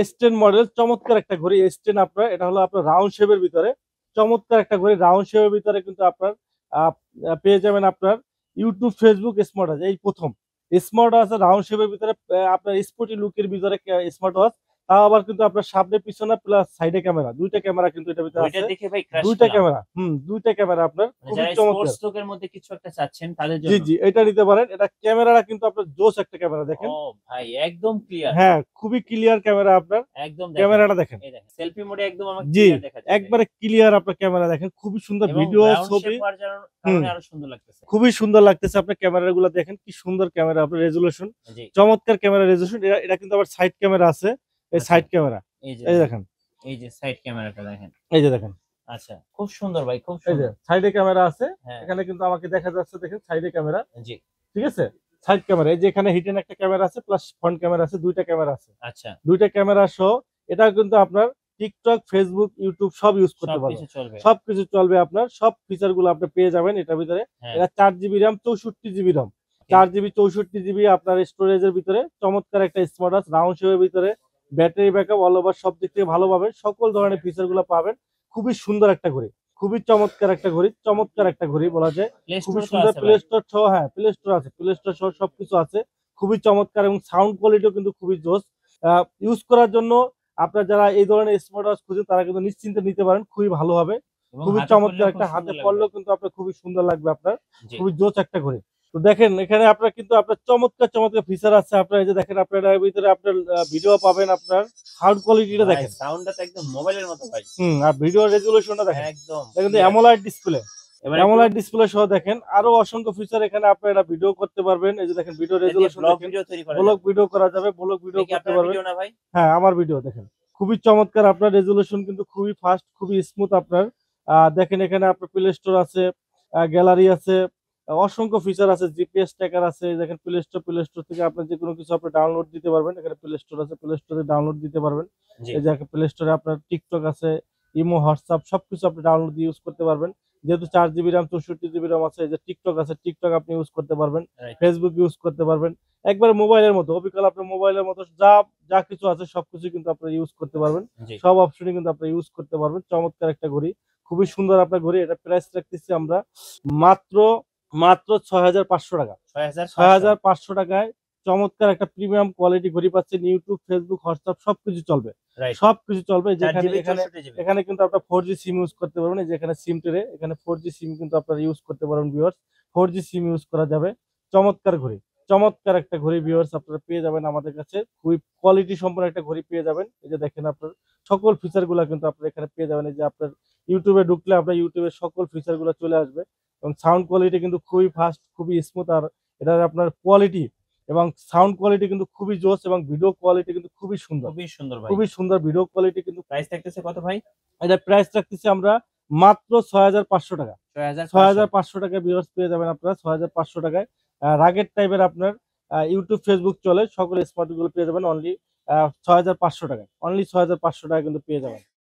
S10 model চমৎকার একটা ঘড়ি। S10 আপনার এটা হলো আপনার রাউন্ড শেপের ভিতরে চমৎকার একটা ঘড়ি। রাউন্ড শেপের ভিতরে কিন্তু আপনার পেয়ে যাবেন আপনার ইউটিউব ফেসবুক স্মার্ট ওয়াচ এই প্রথম স্মার্ট ওয়াচ রাউন্ড শেপের ভিতরে আপনার স্পোর্টি লুকের ভিতরে স্মার্ট ওয়াচ। তাও আবার কিন্তু আপনার সামনে পিছনে প্লাস সাইডে ক্যামেরা, দুইটা ক্যামেরা কিন্তু এটার ভিতরে ওইটা আছে। দেখে ভাই ক্রাশ দুইটা খেলাম। ক্যামেরা, দুইটা ক্যামেরা আপনার মানে খুবই যারা চমৎকার। স্পোর্টস লুকের মধ্যে কিছু একটা চাচ্ছেন তাদের জি জন্য। জি এটা নিতে পারেন। এটা ক্যামেরাটা কিন্তু আপনার জোস একটা ক্যামেরা দেখেন। ও ভাই একদম ক্লিয়ার। হ্যাঁ খুবই ক্লিয়ার ক্যামেরা আপনার। একদম দেখেন। ক্যামেরাটা দেখেন। এই দেখেন সেলফি মোডে একদম আমাকে জি ক্লিয়ার দেখা যাচ্ছে। একবারে ক্লিয়ার আপনার ক্যামেরা দেখেন, খুবই সুন্দর এবং ভিডিও রাউন্ড শেপ ছবি। হওয়ার হুম কারণে আরো সুন্দর লাগতেছে। খুবই সুন্দর লাগতেছে। আপনার ক্যামেরাগুলো দেখেন কি সুন্দর ক্যামেরা, আপনার রেজুলেশন জি। চমৎকার ক্যামেরা রেজুলেশন। এটা কিন্তু আবার সাইড ক্যামেরা আছে, এই আচ্ছা, সাইড ক্যামেরা। এই যে এই দেখেন, এই যে সাইড ক্যামেরাটা দেখেন। এই যে দেখেন, আচ্ছা খুব সুন্দর ভাই, খুব এই যে সুন্দর। সাইডে ক্যামেরা আছে। হ্যাঁ। এখানে কিন্তু আমাকে দেখা যাচ্ছে দেখেন সাইডে ক্যামেরা। জি। ঠিক আছে, সাইড ক্যামেরা। এই যে এখানে হিডেন একটা ক্যামেরা আছে প্লাস ফ্রন্ট ক্যামেরা আছে, দুইটা ক্যামেরা আছে। আচ্ছা। দুইটা ক্যামেরা সহ এটা কিন্তু আপনার টিকটক, ফেসবুক, ইউটিউব সব ইউজ করতে পারবেন। সবকিছু চলবে। সবকিছু চলবে, আপনার সব ফিচার গুলো আপনি পেয়ে যাবেন এটার ভিতরে। হ্যাঁ। এটা 4 GB RAM, 64 GB ROM, 4 GB 64 GB আপনার স্টোরেজের ভিতরে। চমৎকার একটা স্মার্ট ওয়াচ রাউন্ড শেপের ভিতরে। ব্যাটারি ব্যাকআপ অল ওভার সব দিক থেকে ভালো পাবেন, সকল ধরনের ফিচার গুলো পাবেন। খুবই সুন্দর একটা ঘড়ি, খুবই চমৎকার একটা ঘড়ি, চমৎকার একটা ঘড়ি বলা যায়। প্লে খুবই স্টোর তো সুন্দর আছে প্লে ভাই। স্টোর সহ, হ্যাঁ প্লে স্টোর আছে, প্লে স্টোর সহ সবকিছু আছে। খুবই চমৎকার এবং সাউন্ড কোয়ালিটিও কিন্তু খুবই জোস। ইউজ করার জন্য আপনার যারা এই ধরনের স্মার্ট ওয়াচ খুঁজেন তারা কিন্তু নিশ্চিন্তে নিতে পারেন, খুবই ভালো হবে। এবং খুবই হাতে চমৎকার পড়লেও খুব একটা, হাতে সুন্দর লাগবে পড়লেও ভাই। কিন্তু আপনার খুবই সুন্দর লাগবে আপনার। জি। খুবই জোস একটা ঘড়ি। তো দেখেন এখানে আপনার কিন্তু আপনার চমৎকার চমৎকার ফিচার আছে। আপনার এই যে দেখেন, আপনার এর ভিতরে আপনার ভিডিও পাবেন। আপনার সাউন্ড কোয়ালিটিটা ভাই দেখেন। সাউন্ডটা তো একদম মোবাইলের মতো ভাই। আর ভিডিও রেজুলেশনটা দেখেন। একদম দেখেন ক্লিয়ার। অ্যামোলেড ডিসপ্লে, এবার একটু অ্যামোলেড ডিসপ্লে সহ দেখেন আরো অসংখ্য ফিচার এখানে। আপনারা ভিডিও করতে পারবেন। এই যে দেখেন ভিডিও এটা দিয়ে রেজুলেশন ব্লগ দেখেন, ভিডিও তৈরি করা ব্লগ যাবে। ভিডিও করা যাবে, ব্লগ ভিডিও এটা কি করতে আপনার পারবেন। ভিডিও না ভাই? হ্যাঁ আমার ভিডিও দেখেন, খুবই চমৎকার। আপনার রেজুলেশন কিন্তু খুবই ফাস্ট, খুবই স্মুথ আপনার। দেখেন এখানে আপনার প্লে স্টোর আছে, গ্যালারি আছে, অসংখ্য ফিচার আছে, জিপিএস ট্র্যাকার আছে। এই দেখেন প্লে স্টোর থেকে আপনার যে কোনো কিছু আপনি ডাউনলোড দিতে পারবেন। এখানে প্লে স্টোর আছে, প্লে স্টোরে ডাউনলোড দিতে পারবেন। জি। এই যে প্লে স্টোরে আপনার টিকটক আছে, ইমো, হোয়াটসঅ্যাপ সবকিছু আপনি ডাউনলোড দিয়ে ইউজ করতে পারবেন। যেহেতু 4 জিবি র্যাম, 64 জিবি র্যাম আছে। এই যে টিকটক আছে, টিকটক আপনি ইউজ করতে পারবেন, রাইট। ফেসবুক ইউজ করতে পারবেন। একবারে মোবাইলের মতো অবিকল, আপনার মোবাইলের মতো যা যা কিছু আছে সবকিছু কিন্তু আপনারা ইউজ করতে পারবেন। জি। সব অপশনই কিন্তু আপনারা ইউজ করতে পারবেন। চমৎকার একটা ঘড়ি, খুবই সুন্দর আপনার ঘড়ি। এটা প্রাইস রাখতেছি আমরা মাত্র মাত্র 6500 টাকা। 6500। 6500 টাকায় চমৎকার একটা প্রিমিয়াম কোয়ালিটি ঘড়ি পাচ্ছেন। ইউটিউব, ফেসবুক, হোয়াটসঅ্যাপ সবকিছু চলবে, রাইট। সবকিছু চলবে। 4 যেখানে জিবি এখানে 64 জিবি। এখানে কিন্তু আপনার 4G সিম ইউজ করতে পারবেন। এই যে এখানে সিম ট্রে, এখানে 4G সিম কিন্তু আপনারা ইউজ করতে পারবেন ভিউয়ার্স। 4G সিম ইউজ করা যাবে। চমৎকার ঘড়ি, চমৎকার একটা ঘড়ি ভিউয়ার্স আপনারা পেয়ে যাবেন আমাদের কাছে। খুবই কোয়ালিটি সম্পন্ন একটা ঘড়ি পেয়ে যাবেন। এই যে দেখেন আপনার সকল ফিচার গুলা কিন্তু আপনারা এখানে পেয়ে যাবেন। এই যে আপনার ইউটিউবে ঢুকলে আপনার ইউটিউবের সকল ফিচার গুলো চলে আসবে। এবং সাউন্ড কোয়ালিটি কিন্তু খুবই ফাস্ট, খুবই স্মুথ। আর এটার আপনার কোয়ালিটি এবং সাউন্ড কোয়ালিটি কিন্তু খুবই জোস, এবং ভিডিও কোয়ালিটি কিন্তু খুবই সুন্দর, খুবই সুন্দর ভাই। খুবই সুন্দর ভিডিও কোয়ালিটি কিন্তু। প্রাইস থাকতেছে কত ভাই? এটা প্রাইস রাখতেছি আমরা মাত্র 6500 টাকা। 6500। 6500 টাকায় ভিউয়ার্স পেয়ে যাবেন আপনারা 6500 টাকায়। রাগের টাইপের আপনার ইউটিউব, ফেসবুক চলে, সকল স্মার্ট গুলো পেয়ে যাবেন অনলি 6500 টাকায়। অনলি 6500 টাকা কিন্তু পেয়ে যাবেন।